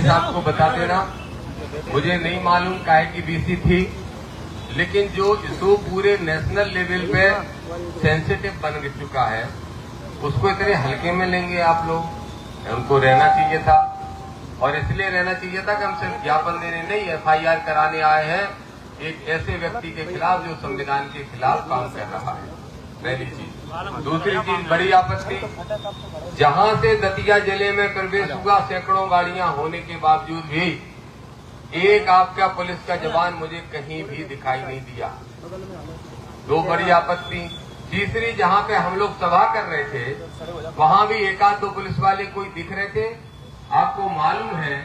DI साहब को बता देना, मुझे नहीं मालूम काहे की बीसी थी, लेकिन जो इशू पूरे नेशनल लेवल पे सेंसिटिव बन चुका है उसको इतने हल्के में लेंगे आप लोग? उनको रहना चाहिए था, और इसलिए रहना चाहिए था कि हम सिर्फ ज्ञापन देने नहीं एफआईआर कराने आए हैं एक ऐसे व्यक्ति के खिलाफ जो संविधान के खिलाफ काम कर रहा है। पहली चीज। दूसरी चीज, बड़ी आपत्ति, जहां से दतिया जिले में प्रवेश हुआ सैकड़ों गाड़ियां होने के बावजूद भी एक आपका पुलिस का जवान मुझे कहीं भी दिखाई नहीं दिया। दो बड़ी आपत्ति। तीसरी, जहां पे हम लोग सभा कर रहे थे वहां भी एक आध दो पुलिस वाले कोई दिख रहे थे। आपको मालूम है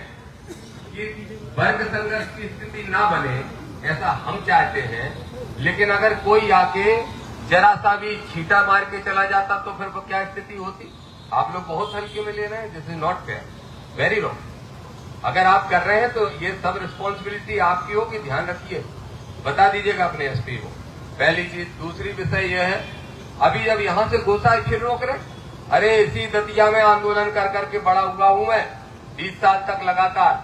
कि वर्ग संघर्ष की स्थिति ना बने ऐसा हम चाहते हैं, लेकिन अगर कोई आके जरा सा भी छींटा मार के चला जाता तो फिर वो क्या स्थिति होती? आप लोग बहुत हल्के में ले रहे हैं। This is not fair, very wrong. अगर आप कर रहे हैं तो ये सब रिस्पॉन्सिबिलिटी आपकी हो कि ध्यान रखिए, बता दीजिएगा अपने एसपी को। पहली चीज। दूसरी विषय यह है, अभी जब यहां से घुसा फिर रोक रहे। अरे इसी दतिया में आंदोलन कर करके बड़ा हुआ हूं मैं, 20 साल तक लगातार।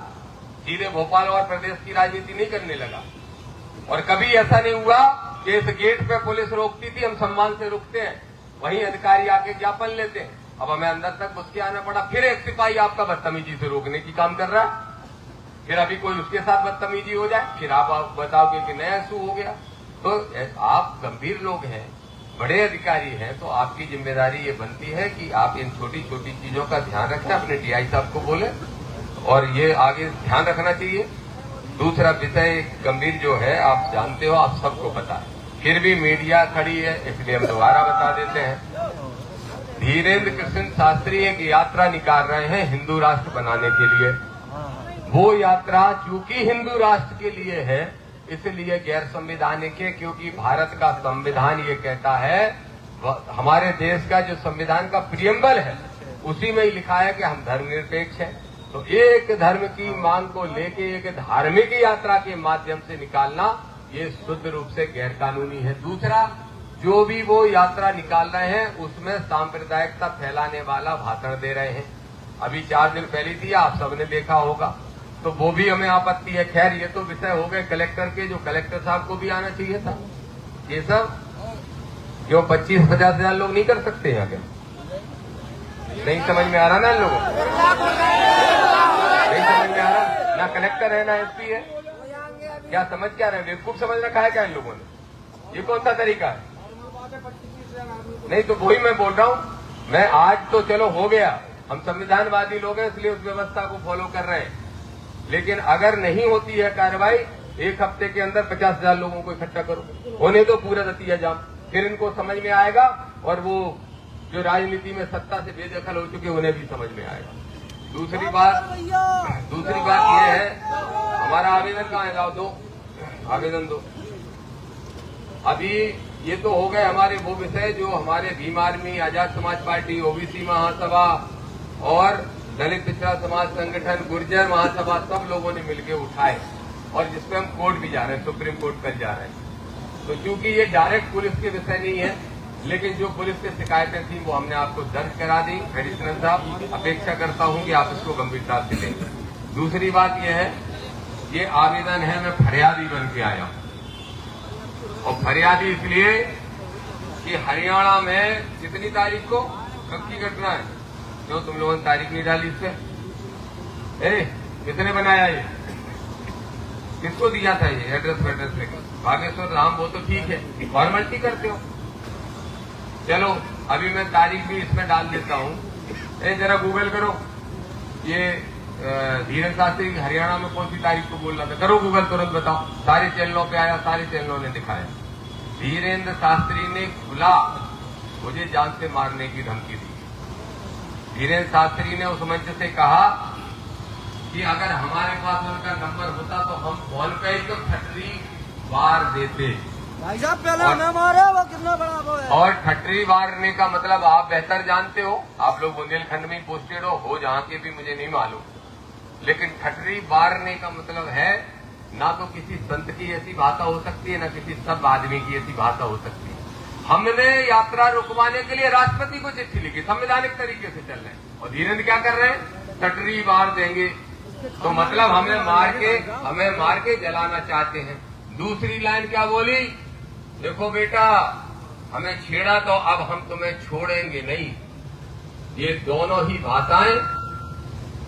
सीधे भोपाल और प्रदेश की राजनीति नहीं करने लगा, और कभी ऐसा नहीं हुआ कि इस गेट पे पुलिस रोकती थी, हम सम्मान से रुकते हैं, वहीं अधिकारी आके ज्ञापन लेते हैं। अब हमें अंदर तक घुस के आना पड़ा, फिर एक सिपाही आपका बदतमीजी से रोकने की काम कर रहा है, फिर अभी कोई उसके साथ बदतमीजी हो जाए, फिर आप बताओगे कि नया इशू हो गया। तो आप गंभीर लोग हैं, बड़े अधिकारी हैं, तो आपकी जिम्मेदारी ये बनती है कि आप इन छोटी छोटी चीजों का ध्यान रखें, अपने डीआई साहब को बोले, और ये आगे ध्यान रखना चाहिए। दूसरा विषय गंभीर जो है, आप जानते हो, आप सबको पता है, फिर भी मीडिया खड़ी है इसलिए हम दोबारा बता देते हैं। धीरेन्द्र कृष्ण शास्त्री एक यात्रा निकाल रहे हैं हिंदू राष्ट्र बनाने के लिए। वो यात्रा चूंकि हिंदू राष्ट्र के लिए है इसलिए गैर संवैधानिक है, क्योंकि भारत का संविधान ये कहता है, हमारे देश का जो संविधान का प्रियम्बल है उसी में ही लिखा है कि हम धर्मनिरपेक्ष हैं। तो एक धर्म की मांग को लेके एक धार्मिक यात्रा के माध्यम से निकालना ये शुद्ध रूप से गैर कानूनी है। दूसरा, जो भी वो यात्रा निकाल रहे हैं उसमें सांप्रदायिकता फैलाने वाला भाषण दे रहे हैं। अभी 4 दिन पहले थी, आप सबने देखा होगा, तो वो भी हमें आपत्ति है। खैर ये तो विषय हो गए कलेक्टर के, जो कलेक्टर साहब को भी आना चाहिए था। ये सब क्यों 25-50 हजार लोग नहीं कर सकते यहाँ के? नहीं समझ में आ रहा ना इन लोगों को? नहीं समझ में आ रहा ना, कलेक्टर है ना एसपी है, क्या समझ क्या रहे? बेवकूफ समझ रखा है क्या इन लोगों ने? ये कौन सा तरीका है? नहीं तो वही मैं बोल रहा हूँ, मैं आज तो चलो हो गया, हम संविधानवादी लोग हैं इसलिए उस व्यवस्था को फॉलो कर रहे हैं, लेकिन अगर नहीं होती है कार्रवाई, एक हफ्ते के अंदर 50,000 लोगों को इकट्ठा करो, होने तो पूरा दतिया जाम, फिर इनको समझ में आएगा, और वो जो राजनीति में सत्ता से बेदखल हो चुके उन्हें भी समझ में आएगा। दूसरी बात ये है, हमारा आवेदन कहाँ है? लाओ दो, आवेदन दो। अभी ये तो हो गए हमारे वो विषय जो हमारे Bhim army, Azad Samaj party, OBC महासभा और दलित पिछड़ा समाज संगठन, गुर्जर महासभा, सब लोगों ने मिलकर उठाए, और जिसपे हम कोर्ट भी जा रहे हैं, सुप्रीम कोर्ट कल जा रहे हैं। तो चूंकि ये डायरेक्ट पुलिस के विषय नहीं है, लेकिन जो पुलिस की शिकायतें थी वो हमने आपको दर्ज करा दी। एडिशनल साहब, अपेक्षा करता हूं कि आप इसको गंभीरता से लें। दूसरी बात यह है, ये आवेदन है, मैं फरियादी बन के आया हूं, और फरियादी इसलिए कि हरियाणा में कितनी तारीख को, कब की घटना है, जो तुम लोगों ने तारीख नहीं डाली इससे? किसने बनाया ये? किसको दिया था ये एड्रेस लेकर? बागेश्वर राम, वो तो ठीक है, फॉर्मेलिटी करते हो। चलो अभी मैं तारीख भी इसमें डाल देता हूं। जरा गूगल करो, ये धीरेन्द्र शास्त्री हरियाणा में कौन सी तारीख को बोल रहा था? करो गूगल, तुरंत बताओ। सारे चैनलों पे आया, सारे चैनलों ने दिखाया। धीरेन्द्र शास्त्री ने खुला मुझे जान से मारने की धमकी दी। धीरेन्द्र शास्त्री ने उस मंच से कहा कि अगर हमारे पास उनका नंबर होता तो हम फोन पे ही तो 30 बार देते। भाई साहब पहले हमें मारे, वो कितना बड़ा वो है। और 30 मारने का मतलब आप बेहतर जानते हो, आप लोग बुंदेलखंड में पोस्टेड हो जहां के भी मुझे नहीं मालूम, लेकिन 30 मारने का मतलब है ना तो किसी संत की ऐसी भाषा हो सकती है, ना किसी सब आदमी की ऐसी भाषा हो सकती है। हमने यात्रा रुकवाने के लिए राष्ट्रपति को चिट्ठी लिखी, संवैधानिक तरीके से चल रहे हैं, और धीरेन्द्र क्या कर रहे हैं? 30 बार देंगे। तो मतलब हमें मार के जलाना चाहते हैं। दूसरी लाइन क्या बोली, देखो बेटा हमें छेड़ा तो अब हम तुम्हें छोड़ेंगे नहीं। ये दोनों ही भाषाएं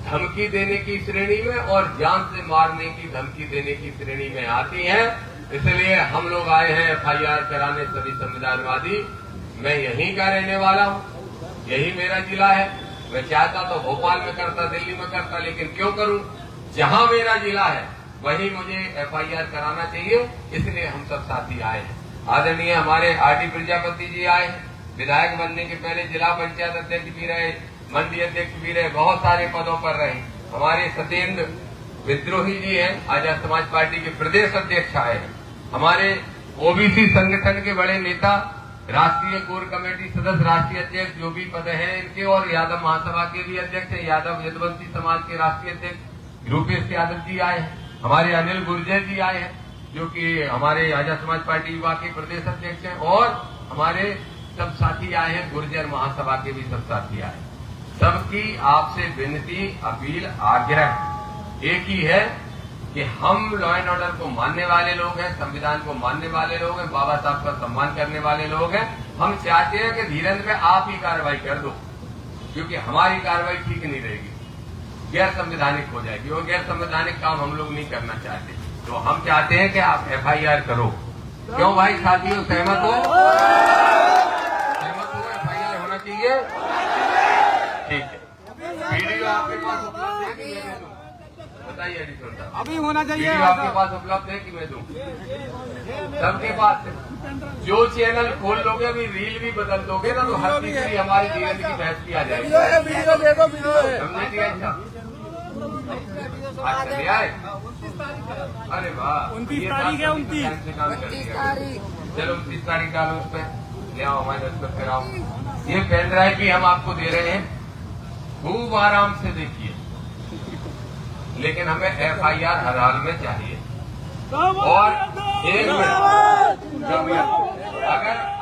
धमकी देने की श्रेणी में और जान से मारने की धमकी देने की श्रेणी में आती हैं। इसलिए हम लोग आए हैं एफआईआर कराने सभी संविधानवादी। मैं यहीं का रहने वाला हूं, यही मेरा जिला है। मैं चाहता तो भोपाल में करता, दिल्ली में करता, लेकिन क्यों करूं, जहां मेरा जिला है वहीं मुझे एफआईआर कराना चाहिए। इसलिए हम सब साथी आए हैं। आदरणीय हमारे आरडी प्रजापति जी आए हैं, विधायक बनने के पहले जिला पंचायत अध्यक्ष भी रहे, मंडी अध्यक्ष भी रहे, बहुत सारे पदों पर रहे। हमारे सत्येंद्र विद्रोही जी हैं, आजाद समाज पार्टी के प्रदेश अध्यक्ष आए हैं। हमारे ओबीसी संगठन के बड़े नेता, राष्ट्रीय कोर कमेटी सदस्य, राष्ट्रीय अध्यक्ष जो भी पद हैं इनके, और यादव महासभा के भी अध्यक्ष हैं, यादव यदुवंशी समाज के राष्ट्रीय अध्यक्ष रूपेश यादव जी आए हैं। हमारे अनिल गुर्जर जी आए हैं जो कि हमारे आजाद समाज पार्टी युवा के प्रदेश अध्यक्ष हैं, और हमारे सब साथी आए हैं, गुर्जर महासभा के भी सब साथी आए। सबकी आपसे विनती, अपील, आग्रह एक ही है कि हम लॉ एंड ऑर्डर को मानने वाले लोग हैं, संविधान को मानने वाले लोग हैं, बाबा साहब का सम्मान करने वाले लोग हैं। हम चाहते हैं कि धीरेन्द्र पे आप ही कार्रवाई कर दो, क्योंकि हमारी कार्रवाई ठीक नहीं रहेगी, गैर संवैधानिक हो जाएगी, और गैर संवैधानिक काम हम लोग नहीं करना चाहते। तो हम चाहते हैं कि आप एफआईआर करो। क्यों भाई साथियों, सहमत हो? एफआईआर होना चाहिए, ठीक है। वीडियो आपके पास उपलब्ध है कि मैं दूं? बताइए एडिटर साहब, अभी होना चाहिए। वीडियो आपके पास उपलब्ध है कि मैं दूं? सबके पास है। जो चैनल खोल लोगे, अभी रील भी बदल दोगे ना, तो हर तीसरी हमारी धीरेन्द्र की बहस की आ जाएगी। वीडियो देखो, वीडियो हमने दिया अच्छा ले आए। अरे वाह, 29 तारीख है, 29 तारीख। चलो 29 तारीख डालो उस पर, ले आओ हमारे दस्तखत कराओ। ये पेन ड्राइव भी हम आपको दे रहे हैं, खूब आराम से देखिए, लेकिन हमें एफआईआर हर हाल में चाहिए। और एक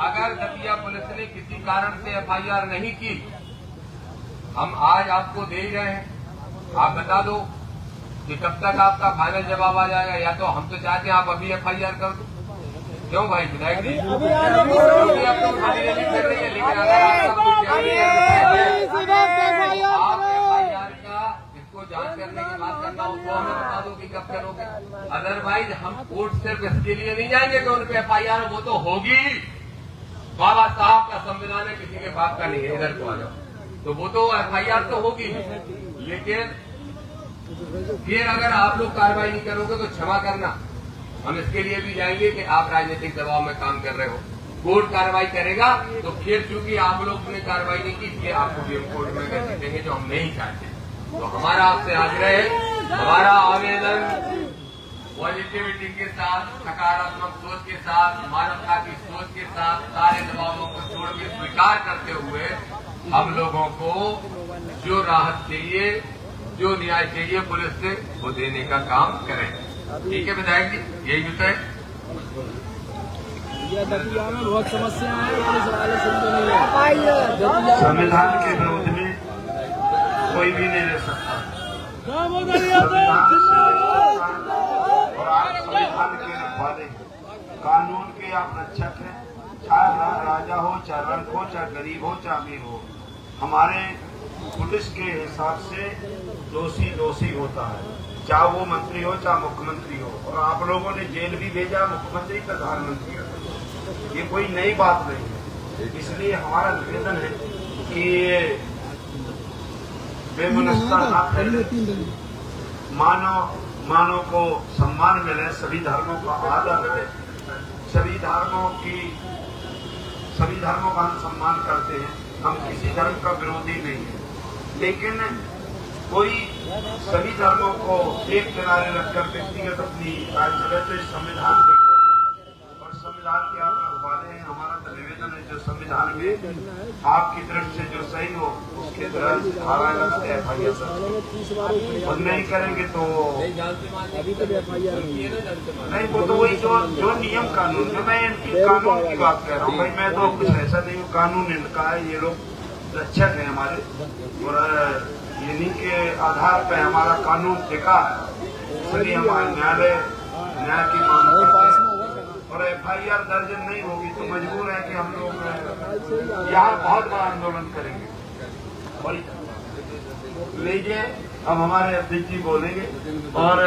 अगर दतिया पुलिस ने किसी कारण से एफआईआर नहीं की, हम आज आपको दे ही रहे हैं, आप बता दो कि कब तक आपका फाइनल जवाब आ जाएगा। या तो हम तो चाहते हैं आप अभी एफआईआर कर दो। क्यों भाई विधायक जी, आप तो खाली नहीं कर रही है, लेकिन अगर आप एफआईआर का इसको जांच करने की बात करना हो तो हमें बता दो कि कब करोगे। अदरवाइज हम कोर्ट सिर्फ इसके लिए नहीं जाएंगे कि उन पर एफआईआर, वो तो होगी। बाबा साहब का संविधान है, किसी के बाप का नहीं है, इधर को आ जाओ, तो वो तो एफआईआर तो होगी। लेकिन फिर अगर आप लोग कार्रवाई नहीं करोगे तो क्षमा करना, हम इसके लिए भी जाएंगे कि आप राजनीतिक दबाव में काम कर रहे हो। कोर्ट कार्रवाई करेगा तो फिर चूंकि आप लोग ने कार्रवाई नहीं की, इसलिए आपको भी हम कोर्ट में कर देंगे, जो हम नहीं चाहते। तो हमारा आपसे आग्रह है, हमारा आवेदन पॉजिटिविटी के साथ, सकारात्मक सोच के साथ, मानवता की सोच के साथ, सारे दबावों को छोड़ के स्वीकार करते हुए हम लोगों को जो राहत चाहिए, जो न्याय चाहिए पुलिस से, वो देने का काम करें। ठीक है विधायक जी, यही विषय। दतिया में बहुत समस्या है, पुलिस वाले सुनते नहीं है। संविधान के विरोध में कोई भी नहीं रह सकता। और आप संविधान के रखवाले, कानून के आप रक्षक हैं। चाहे राजा हो, चाहे रंक हो, चाहे गरीब हो, चाहे अमीर हो, हमारे पुलिस के हिसाब से दोषी दोषी होता है, चाहे वो मंत्री हो, चाहे मुख्यमंत्री हो। और आप लोगों ने जेल भी भेजा मुख्यमंत्री, प्रधानमंत्री, ये कोई नई बात नहीं है। इसलिए हमारा निवेदन है कि बेमुनस्ता ना फैले, मानव को सम्मान मिले, सभी धर्मों का आदर मिले, सभी धर्मों का हम सम्मान करते हैं। हम किसी धर्म का विरोधी नहीं है, लेकिन कोई सभी धर्मों को एक किनारे रखकर व्यक्तिगत अपनी राय चले तो इस संविधान के और संविधान के आप रखवाले हैं। हमारा तो निवेदन है, जो संविधान में आपकी तरफ से जो सही हो उसके तरह एफआईआर नहीं करेंगे तो नहीं, वो तो वही जो नियम कानून, जो मैं इनकी कानून की बात कर रहा हूँ भाई, मैं तो कुछ ऐसा नहीं हूँ, कानून इनका है, ये लोग रक्षक है हमारे। और इन्हीं के आधार पर हमारा कानून टिका है, इसलिए हमारे न्यायालय न्याय की मांग करते हैं। और FIR दर्ज नहीं होगी तो मजबूर है कि हम लोग यहाँ बहुत बड़ा आंदोलन करेंगे। और लीजिए अब हमारे अध्यक्ष जी बोलेंगे और